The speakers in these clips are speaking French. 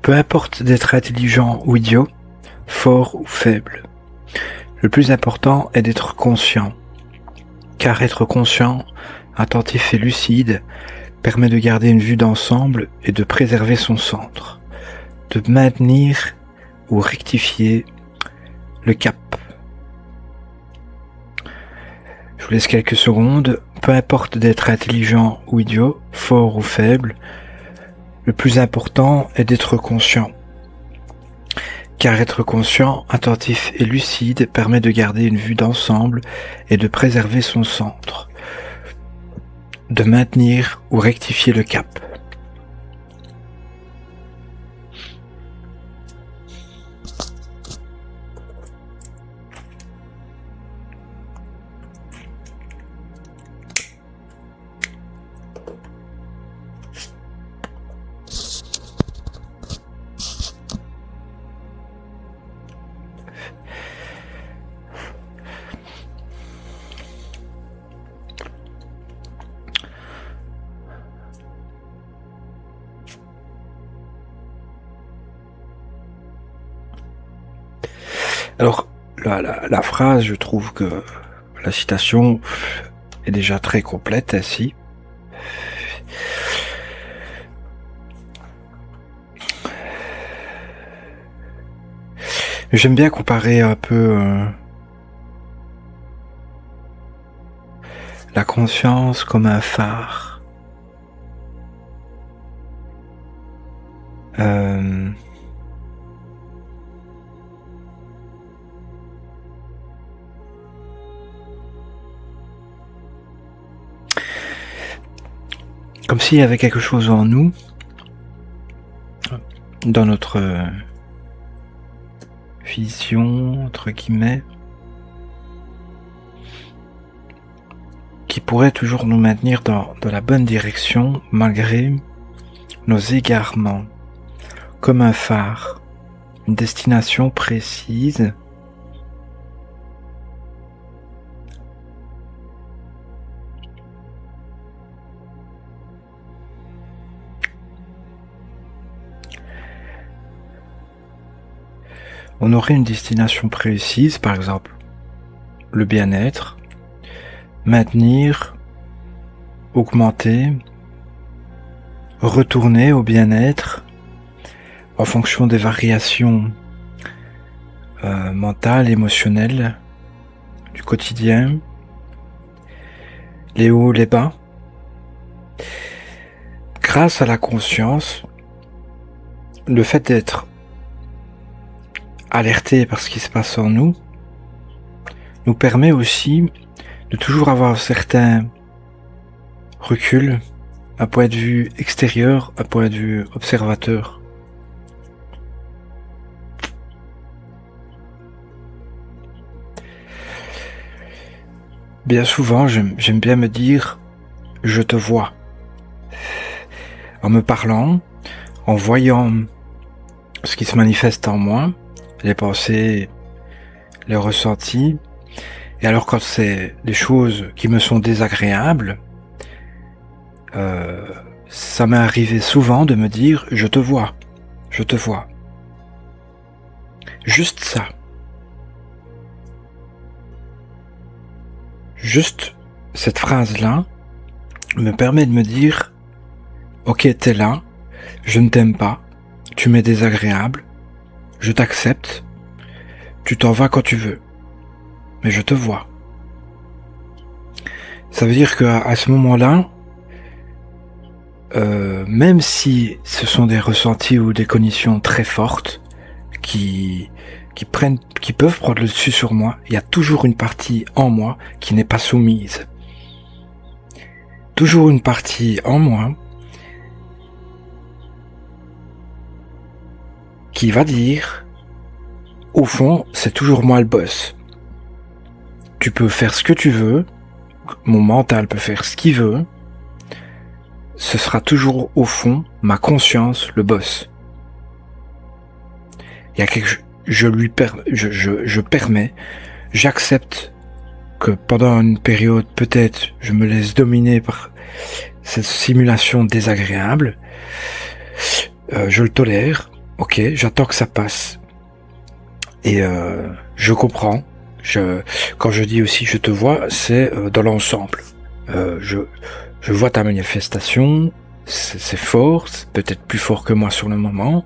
Peu importe d'être intelligent ou idiot, fort ou faible. Le plus important est d'être conscient. Car être conscient, attentif et lucide permet de garder une vue d'ensemble et de préserver son centre, de maintenir ou rectifier le cap. Je vous laisse quelques secondes. Peu importe d'être intelligent ou idiot, fort ou faible, le plus important est d'être conscient. Car être conscient, attentif et lucide permet de garder une vue d'ensemble et de préserver son centre, de maintenir ou rectifier le cap. Alors, la phrase, je trouve que la citation est déjà très complète ainsi. J'aime bien comparer un peu la conscience comme un phare. Comme s'il y avait quelque chose en nous, dans notre vision, entre guillemets, qui pourrait toujours nous maintenir dans la bonne direction malgré nos égarements, comme un phare, une destination précise. On aurait une destination précise, par exemple, le bien-être, maintenir, augmenter, retourner au bien-être en fonction des variations mentales, émotionnelles du quotidien, les hauts, les bas. Grâce à la conscience, le fait d'être alerté par ce qui se passe en nous, nous permet aussi de toujours avoir un certain recul, un point de vue extérieur, un point de vue observateur. Bien souvent, j'aime bien me dire « je te vois ». En me parlant, en voyant ce qui se manifeste en moi, les pensées, les ressentis. Et alors quand c'est des choses qui me sont désagréables, ça m'est arrivé souvent de me dire « je te vois, je te vois ». Juste ça. Juste cette phrase-là me permet de me dire « ok, t'es là, je ne t'aime pas, tu m'es désagréable, je t'accepte, tu t'en vas quand tu veux, mais je te vois. » Ça veut dire qu'à ce moment-là, même si ce sont des ressentis ou des cognitions très fortes qui peuvent prendre le dessus sur moi, il y a toujours une partie en moi qui n'est pas soumise. Toujours une partie en moi qui va dire, au fond, c'est toujours moi le boss. Tu peux faire ce que tu veux, mon mental peut faire ce qu'il veut, ce sera toujours au fond ma conscience le boss. Il y a quelque chose, je permets, j'accepte que pendant une période, peut-être, je me laisse dominer par cette simulation désagréable, je le tolère, Ok, j'attends que ça passe. Et je comprends. Quand je dis aussi je te vois, c'est dans l'ensemble. Je vois ta manifestation, c'est fort, c'est peut-être plus fort que moi sur le moment.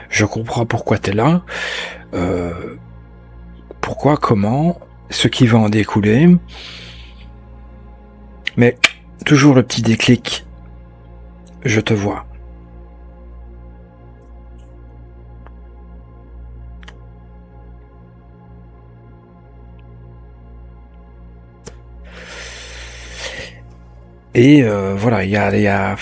Je comprends pourquoi tu es là, pourquoi, comment, ce qui va en découler. Mais toujours le petit déclic, je te vois. Et voilà, il y a...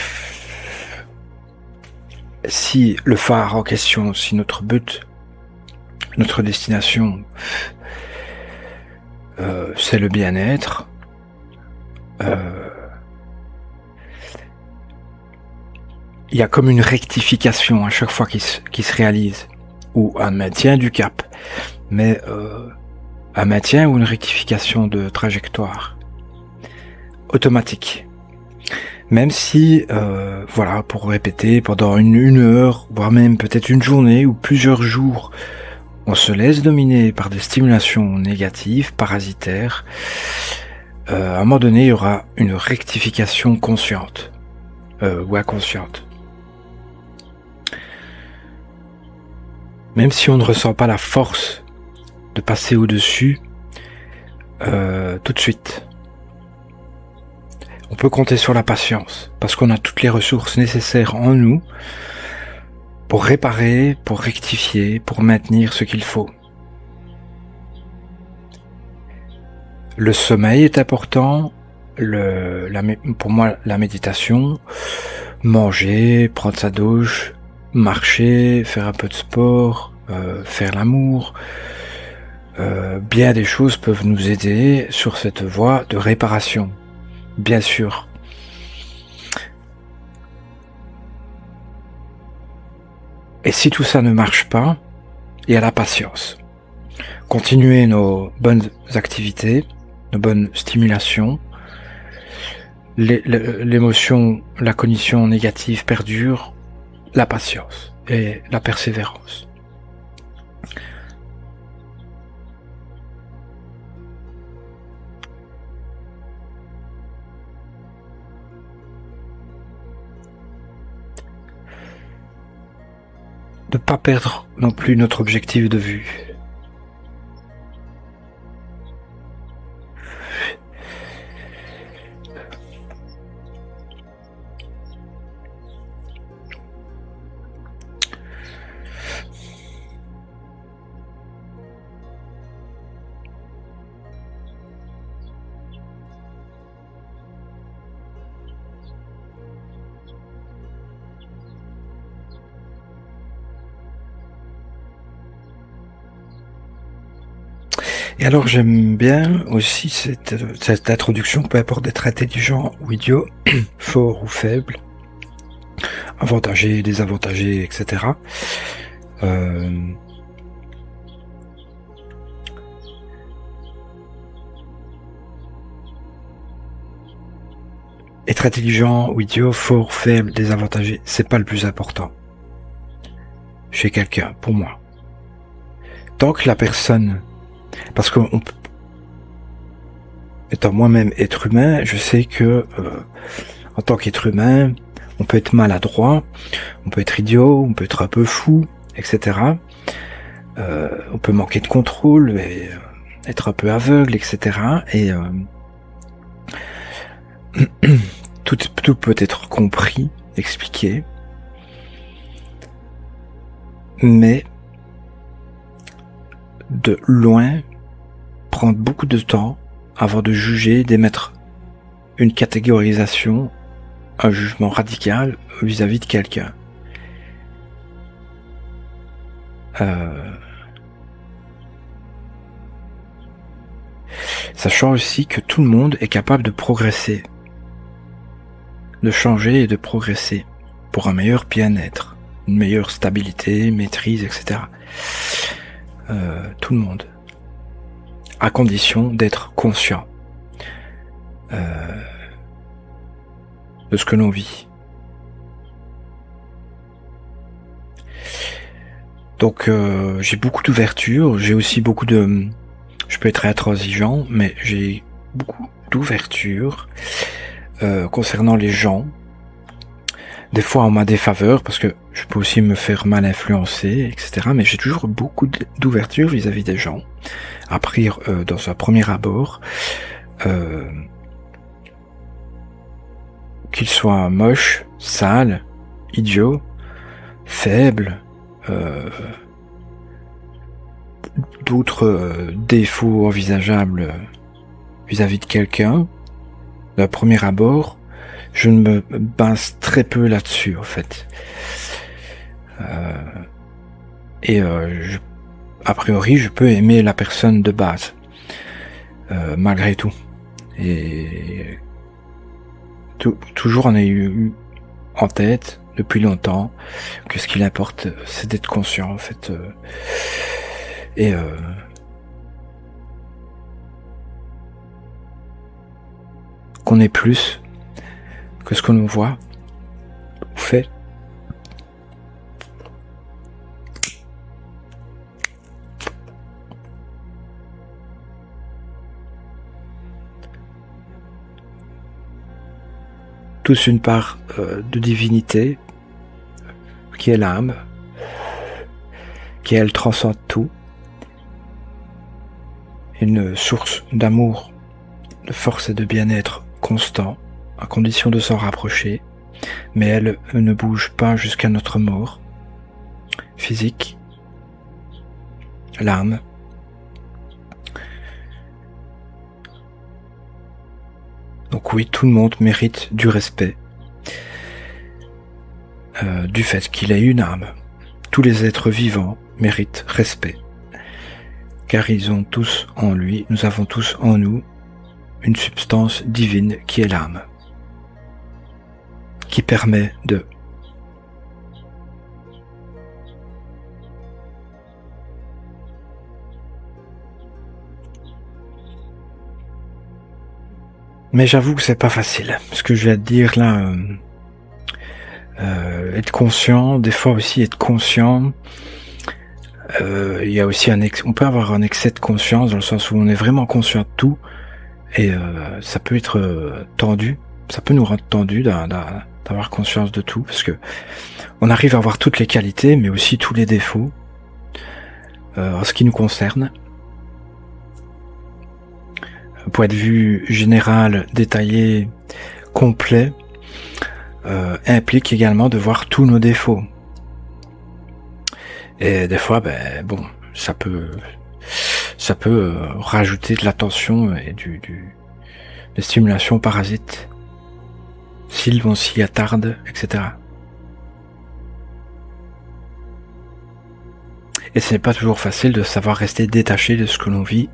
Si le phare en question, si notre but, notre destination, c'est le bien-être, il y a comme une rectification à chaque fois qui se réalise, ou un maintien du cap, mais un maintien ou une rectification de trajectoire automatique. Même si, voilà, pour répéter pendant une heure, voire même peut-être une journée ou plusieurs jours, on se laisse dominer par des stimulations négatives, parasitaires, à un moment donné, il y aura une rectification consciente ou inconsciente. Même si on ne ressent pas la force de passer au-dessus tout de suite. On peut compter sur la patience, parce qu'on a toutes les ressources nécessaires en nous pour réparer, pour rectifier, pour maintenir ce qu'il faut. Le sommeil est important, pour moi la méditation, manger, prendre sa douche, marcher, faire un peu de sport, faire l'amour, bien des choses peuvent nous aider sur cette voie de réparation, bien sûr. Et si tout ça ne marche pas, il y a la patience. Continuer nos bonnes activités, nos bonnes stimulations, l'émotion, la cognition négative perdure, la patience et la persévérance. De ne pas perdre non plus notre objectif de vue. Et alors j'aime bien aussi cette introduction, peu importe d'être intelligent ou idiot, fort ou faible, avantagé, désavantagé, etc. Être intelligent ou idiot, fort, faible, désavantagé, c'est pas le plus important chez quelqu'un, pour moi. Tant que la personne, parce que étant moi-même être humain, je sais que en tant qu'être humain, on peut être maladroit, on peut être idiot, on peut être un peu fou, etc. On peut manquer de contrôle, et être un peu aveugle, etc. Et tout peut être compris, expliqué, mais de loin prendre beaucoup de temps avant de juger, d'émettre une catégorisation, un jugement radical vis-à-vis de quelqu'un. Sachant aussi que tout le monde est capable de progresser, de changer et de progresser pour un meilleur bien-être, une meilleure stabilité, maîtrise, etc. Tout le monde, à condition d'être conscient de ce que l'on vit. Donc j'ai beaucoup d'ouverture, j'ai aussi beaucoup de... Je peux être intransigeant, mais j'ai beaucoup d'ouverture concernant les gens. Des fois en ma défaveur, parce que je peux aussi me faire mal influencer, etc. Mais j'ai toujours beaucoup d'ouverture vis-à-vis des gens. Après, dans un premier abord, qu'ils soient moches, sales, idiots, faibles, d'autres défauts envisageables vis-à-vis de quelqu'un, d'un premier abord, je ne me base très peu là-dessus, en fait. A priori, je peux aimer la personne de base, malgré tout. Et toujours on a eu en tête, depuis longtemps, que ce qu'il importe, c'est d'être conscient, en fait. Qu'on est plus que ce que l'on voit ou fait. Tous une part de divinité qui est l'âme, qui elle transcende tout, une source d'amour, de force et de bien-être constant, à condition de s'en rapprocher, mais elle ne bouge pas jusqu'à notre mort physique, l'âme. Donc oui, tout le monde mérite du respect, du fait qu'il ait une âme. Tous les êtres vivants méritent respect, car ils ont tous en lui, nous avons tous en nous, une substance divine qui est l'âme, qui permet de Mais j'avoue que c'est pas facile. Ce que je viens de dire là, être conscient, des fois aussi être conscient. Il y a aussi on peut avoir un excès de conscience dans le sens où on est vraiment conscient de tout et ça peut être tendu. Ça peut nous rendre tendus d'avoir conscience de tout parce que on arrive à avoir toutes les qualités, mais aussi tous les défauts en ce qui nous concerne. Point de vue général, détaillé, complet, implique également de voir tous nos défauts. Et des fois, bon, ça peut rajouter de la tension et des stimulations parasites, si l'on s'y attarde, etc. Et ce n'est pas toujours facile de savoir rester détaché de ce que l'on vit,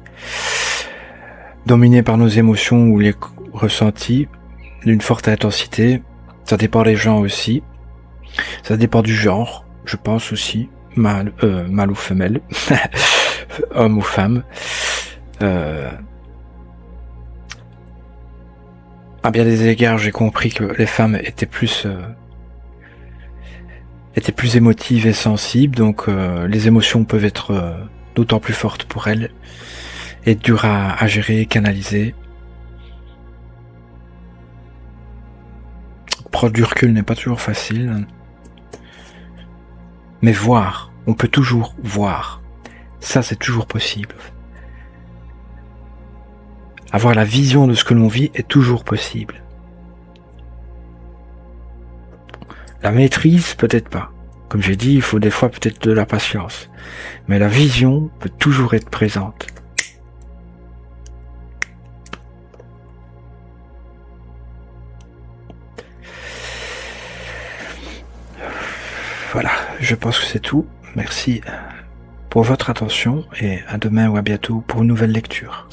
dominé par nos émotions ou les ressentis d'une forte intensité. Ça dépend des gens aussi. Ça dépend du genre, je pense aussi. Mâle ou femelle. Homme ou femme. À bien des égards, j'ai compris que les femmes étaient plus émotives et sensibles. Donc les émotions peuvent être d'autant plus fortes pour elles. Et dur à gérer, canaliser. Prendre du recul n'est pas toujours facile. Mais voir, on peut toujours voir. Ça, c'est toujours possible. Avoir la vision de ce que l'on vit est toujours possible. La maîtrise, peut-être pas. Comme j'ai dit, il faut des fois peut-être de la patience. Mais la vision peut toujours être présente. Voilà, je pense que c'est tout. Merci pour votre attention et à demain ou à bientôt pour une nouvelle lecture.